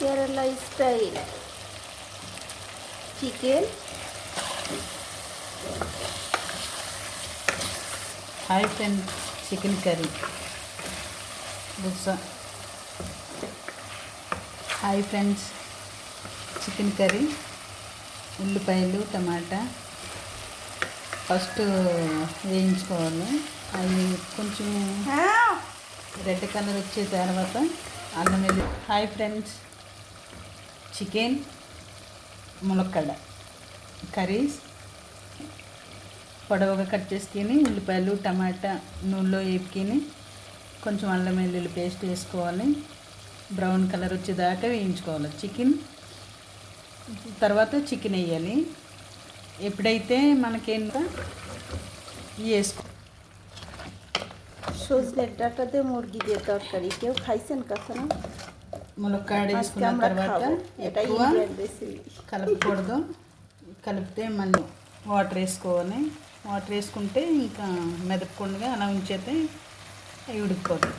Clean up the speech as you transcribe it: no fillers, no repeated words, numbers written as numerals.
Kerala style chicken. Hi friends, chicken curry dosa. Hi friends, chicken curry, ఉల్లిపాయలు, టమాటా first వేయించుకోవాలి. అవి కొంచెం రెడ్ కలర్ వచ్చే తర్వాత అల్లం వెల్లి. హాయ్ ఫ్రెండ్స్, చికెన్ ములక్కడ కర్రీస్ పొడవుగా కట్ చేసుకొని ఉల్లిపాయలు టమాటా నూనెలో వేపుకొని కొంచెం అల్లం వెల్లుల్లి పేస్ట్ వేసుకోవాలి. బ్రౌన్ కలర్ వచ్చేదాకా వేయించుకోవాలి. తర్వాత చికెన్ వేయాలి. ఎప్పుడైతే మనకేంటో వేసుకో. সজনের ডাঁটাতে মুরগি দিয়ে তরকারি কেউ খাইছেন কখনো? ములక్కాడ వేసుకున్న తర్వాత ఎక్కువ కలపకూడదు. కలిపితే మళ్ళీ వాటర్ వేసుకోవాలి. వాటర్ వేసుకుంటే ఇంకా మెదపకుండా అలా ఉంచేస్తే అవి ఉడికిపోతాయి.